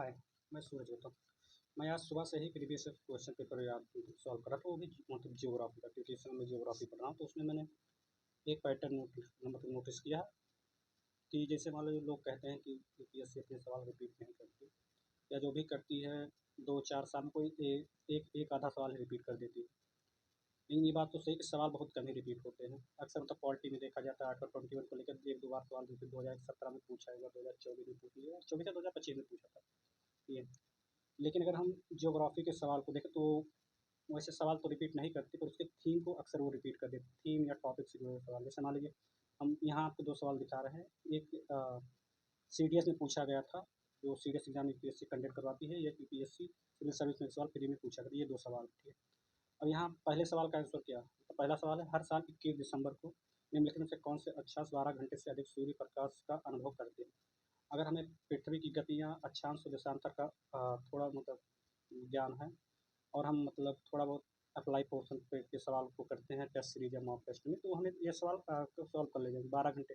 हाय, मैं सूरज होता हूँ। मैं आज सुबह से ही प्रीवियस क्वेश्चन पेपर याद सॉल्व कर रहा था, वो भी मतलब जियोग्राफी का, क्योंकि इस समय मैं जियोग्राफी पढ़ रहा हूँ। तो उसमें मैंने एक पैटर्न नोटिस किया कि जैसे मान लो लोग कहते हैं कि यूपीएससी अपने सवाल रिपीट नहीं करती, या जो भी करती है 2-4 साल में कोई एक आधा सवाल ही रिपीट कर देती है। लेकिन ये बात तो सही कि सवाल बहुत कम ही रिपीट होते हैं। अक्सर मतलब पॉलिटी में देखा जाता है, आर्टिकल 21 को लेकर एक दो बार सवाल 2017 में पूछा है, 2024 में पूछ लिया, 24 या 2025 में पूछा था ये। लेकिन अगर हम ज्योग्राफी के सवाल को देखें तो वैसे सवाल तो रिपीट नहीं करती, पर उसके थीम को अक्सर वो रिपीट कर देते, थीम या टॉपिक से जुड़े सवाल। जैसे मान लीजिए हम यहाँ आपको दो सवाल दिखा रहे हैं। एक सी डी एस में पूछा गया था, जो C D S exam UPSC conduct करवाती है, या यूपीएससी सिविल सर्विस में सवाल फ्री में पूछा गया, ये दो सवाल थे। अब यहाँ पहले सवाल का आंसर क्या है? तो पहला सवाल है, हर साल 21 दिसंबर को निम्नलिखित में से कौन से अक्षांश 12 घंटे से अधिक सूर्य प्रकाश का अनुभव करते हैं? अगर हमें पृथ्वी की गतियाँ, अक्षांश और देशांतर का थोड़ा मतलब ज्ञान है, और हम मतलब थोड़ा बहुत अप्लाई पोर्शन पे के सवाल को करते हैं टेस्ट सीरीज या मॉक टेस्ट में, तो हमें ये सवाल सॉल्व कर ले जाएंगे 12 घंटे।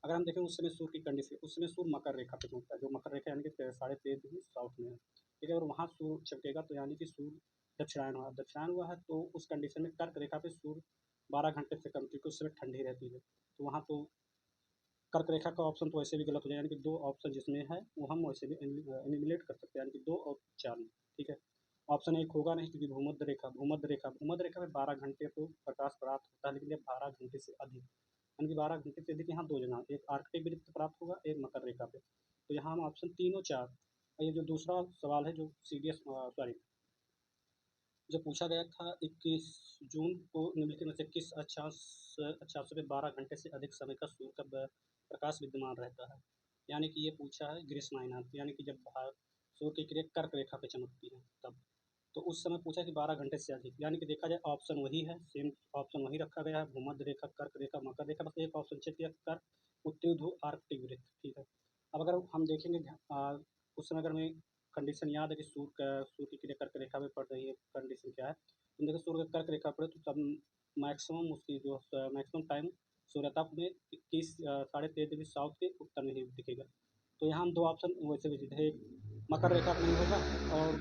अगर हम देखें उस समय सूर्य की कंडीशन, उस समय सूर्य मकर रेखा पे घूमता है, जो मकर रेखा यानी कि 13.5 डिग्री साउथ में है, ठीक है। और वहाँ सूर्य चमकेगा तो यानी कि सूर्य दक्षिणायन हुआ है, तो उस कंडीशन में कर्क रेखा पे सूर्य 12 घंटे से कम, क्योंकि उस समय ठंडी रहती है, तो वहाँ तो कर्क रेखा का ऑप्शन तो वैसे भी गलत हो जाएगा, यानी कि दो ऑप्शन जिसमें है वो हम वैसे भी एलिमिनेट कर सकते हैं, यानी कि 2 और 4 में, ठीक है। ऑप्शन एक होगा नहीं, क्योंकि भूमध्य रेखा में 12 घंटे तो प्रकाश प्राप्त होता है, लेकिन ये 12 घंटे से अधिक, यानी कि 12 घंटे से अधिक यहाँ दो जगह, एक आर्कटिक वृत्त प्राप्त होगा, एक मकर रेखा पे। तो यहाँ हम ऑप्शन 3 और 4। और ये जो दूसरा सवाल है, जो सी डी एस सॉरी जो पूछा गया था 21 जून को निम्नलिखित में से किस अक्षांश पे 12 घंटे से अधिक समय का सूर्य का प्रकाश विद्यमान रहता है? यानी कि ये पूछा है ग्रीष्मायनांत, यानी कि जब सूर्य की किरणें कर्क रेखा पे चमकती हैं तब। तो उस समय पूछा कि 12 घंटे से अधिक, यानी कि देखा जाए ऑप्शन वही है, सेम ऑप्शन वही रखा गया है, भूमध्य रेखा, कर्क रेखा, मकर रेखा, बस एक ऑप्शन चेक किया, कर्क, उत्तरी ध्रुव, आर्कटिक वृत्त, ठीक है। अब अगर हम देखेंगे उस समय अगर हमें कंडीशन याद है कि सूर्य की किरणें कर्क रेखा में पड़ रही है, कंडीशन क्या है, तो देखो सूर्य का कर्क रेखा पड़े तो तब मैक्सिमम उसकी जो मैक्सिमम टाइम सूर्यताप में 21 साढ़े 23 डिग्री साउथ के उत्तर में ही दिखेगा। तो यहाँ हम दो ऑप्शन वैसे भी है, मकर रेखा में नहीं होगा, और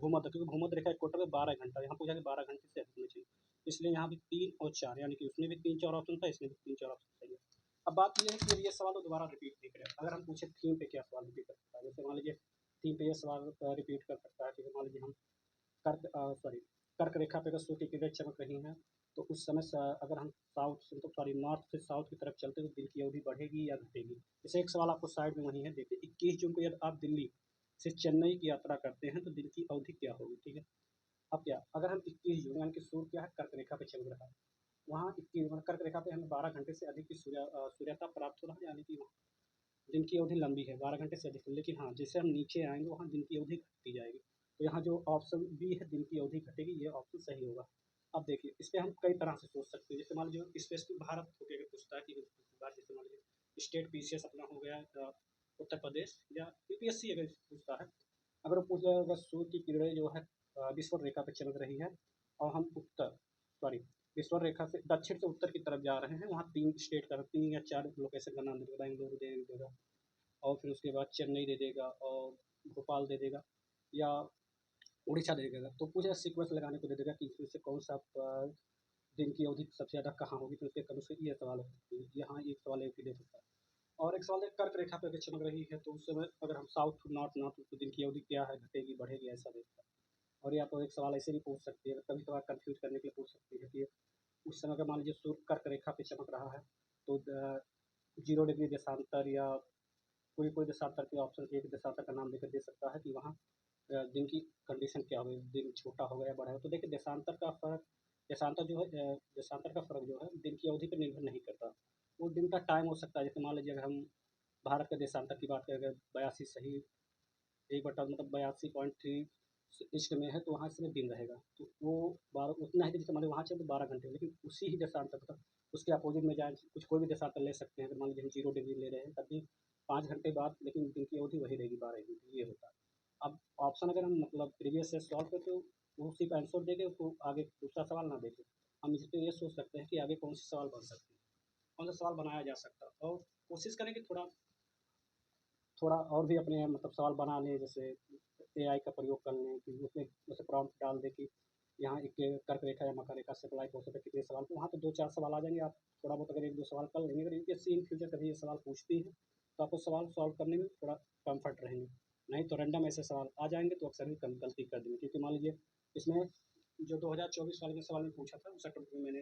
भूमध्य, क्योंकि भूमध्य रेखा इक्वेटर में 12 घंटा, यहाँ पूछा कि 12 घंटे से अधिक होना चाहिए, इसलिए यहाँ भी 3 और 4, यानी कि उसमें भी 3-4 ऑप्शन था, इसमें भी 3-4 ऑप्शन सही है। अब बात ये है कि ये सवाल तो दोबारा रिपीट नहीं करेगा। अगर हम पूछे थीम पे क्या सवाल रिपीट कर सकता है, जैसे मान लीजिए थीम पे ये सवाल रिपीट कर सकता है कि मान लीजिए हम कर्क रेखा पे अगर सूर्य की किरणें चमक रही हैं, तो उस समय अगर हम नॉर्थ से साउथ की तरफ चलते तो दिन की अवधि बढ़ेगी या घटेगी। जैसे एक सवाल आपको साइड में वही है, देखिए 21 जून को यदि आप दिल्ली से चेन्नई की यात्रा करते हैं तो दिन की अवधि क्या होगी, ठीक है। अब क्या, अगर हम 21 जून, यानी कि सूर्य क्या है, कर्क रेखा पे चल रहा है, वहाँ 21 कर्क रेखा पे हमें 12 घंटे से अधिक की सूर्यता प्राप्त हो रहा है, यानी कि दिन की अवधि लंबी है, 12 घंटे से अधिक। लेकिन हाँ, जैसे हम नीचे आएंगे वहाँ दिन की अवधि घटती जाएगी, तो यहाँ जो ऑप्शन बी है, दिन की अवधि घटेगी, ये ऑप्शन सही होगा। अब देखिए इस पर हम कई तरह से सोच सकते हैं। जैसे मान लीजिए स्पेसिफिक भारत होकर के पूछता है कि जैसे मान लीजिए स्टेट पीसीएस अपना हो गया उत्तर प्रदेश, या यूपीएससी अगर पूछता है, अगर वो पूछ अगर सूर्य की किरणें जो है विषुवत रेखा पर चमक रही है, और हम विषुवत रेखा से दक्षिण से उत्तर की तरफ जा रहे हैं, वहाँ 3 स्टेट का, 3 या 4 लोकेशन का नाम दे देगा, बेंगलुरु दे देगा, और फिर उसके बाद चेन्नई दे देगा, और भोपाल दे देगा, या उड़ीसा दे देगा। तो पूरा सीक्वेंस लगाने को दे देगा कि इसमें से कौन सा दिन की अवधि सबसे ज़्यादा कहाँ होगी, तो उसके क्रम से ये सवाल हो सकती है। यहाँ एक सवाल एक ही दे सकता है। और एक सवाल है, कर्क रेखा पे अगर चमक रही है तो उस समय अगर हम साउथ नॉर्थ तो दिन की अवधि क्या है, घटेगी बढ़ेगी, ऐसा देखता है। और या तो एक सवाल ऐसे भी पूछ सकती है, कभी कभार कन्फ्यूज करने के लिए पूछ सकती है कि उस समय अगर मान लीजिए सूर्य कर्क रेखा पे चमक रहा है, तो 0 डिग्री देशांतर, या कोई देशांतर के ऑप्शन, एक देशांतर का नाम देकर दे सकता है कि वहाँ दिन की कंडीशन क्या होगी, दिन छोटा होगा या बड़ा है। तो देखिए देशांतर का फर्क, देशांतर का फर्क जो है दिन की अवधि पर निर्भर नहीं करता, वो दिन का टाइम हो सकता है। जैसे मान लीजिए अगर हम भारत के देशांतर की बात करें, अगर 82 सही, 1 बटा मतलब 82.3 ईस्ट में है, तो वहाँ इसमें दिन रहेगा, तो वो 12 उतना ही, जैसे मान लीजिए वहाँ चले तो 12 घंटे, लेकिन उसी ही देशांतर मतलब उसके अपोजिट में जाए, कुछ कोई भी देशांतर ले सकते हैं। अगर मान लीजिए हम 0 डिग्री ले रहे हैं तब भी 5 घंटे बाद, लेकिन दिन की अवधि वही रहेगी 12 घंटे, ये होता है। अब ऑप्शन अगर हम मतलब प्रीवियस से सॉल्व करें तो वो सिर्फ आंसर देंगे, तो आगे दूसरा सवाल ना देखें। हम इस पे ये सोच सकते हैं कि आगे कौन से सवाल बन सकते हैं, कौन सा सवाल बनाया जा सकता है, और कोशिश करें कि थोड़ा थोड़ा और भी अपने मतलब सवाल बना लें, जैसे एआई का प्रयोग कर लें कि उसमें जैसे प्रॉम्प्ट डाल दें कि यहाँ एक कर्क रेखा या मकर रेखा से अप्लाई हो सके कितने सवाल, तो वहाँ पे 2-4 सवाल आ जाएँगे। आप थोड़ा बहुत अगर 1-2 सवाल कर लेंगे, अगर यूपीएससी इन फ्यूचर कभी ये सवाल पूछती है, तो आपको सवाल सॉल्व करने में थोड़ा कम्फर्ट रहेंगे। नहीं तो रैंडम ऐसे सवाल आ जाएँगे तो अक्सर ही गलती कर देंगे, क्योंकि मान लीजिए इसमें जो 2024 वाले में सवाल में पूछा था उस अटेम्प्ट में मैंने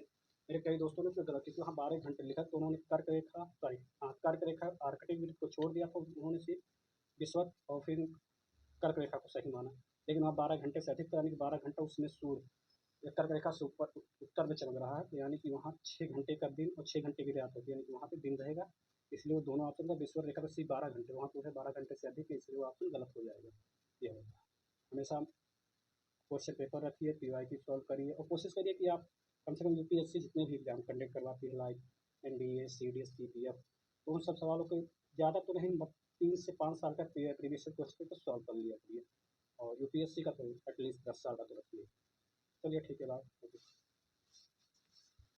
मेरे कई दोस्तों ने उसमें गलत, क्योंकि वहाँ 12 घंटे लिखा, तो उन्होंने कर्क रेखा सॉरी हाँ, कर्क रेखा आर्कटिक वृत्त को छोड़ दिया, तो उन्होंने सिर्फ विषुवत और फिर कर्क रेखा को सही माना। लेकिन वहाँ 12 घंटे से अधिक था, यानी कि 12 घंटा उसमें सूर्य या कर्क रेखा से ऊपर उत्तर में चल रहा है, तो यानी कि वहाँ 6 घंटे का दिन और 6 घंटे की रात होती है, यानी कि वहाँ पे दिन रहेगा। इसलिए वो दोनों ऑप्शन था, विषुवत रेखा पे सिर्फ 12 घंटे, वहाँ पे है 12 घंटे से अधिक है, इसलिए वो ऑप्शन गलत हो जाएगा। ये होता है। हमेशा क्वेश्चन पेपर रखिए, पीवाईक्यू सॉल्व करिए और कोशिश करिए कि आप कम से कम यूपीएससी जितने भी एग्जाम कंडक्ट करवाती है, लाइक एनडीए, सीडीएस, सीपीएफ, तो उन सब सवालों के ज़्यादा तो नहीं, 3 से 5 साल का प्रीवियस क्वेश्चन पेपर सॉल्व कर लिया करिए, और यूपीएससी का तो एटलीस्ट 10 साल का तो रखिए। चलिए ठीक है, बाय।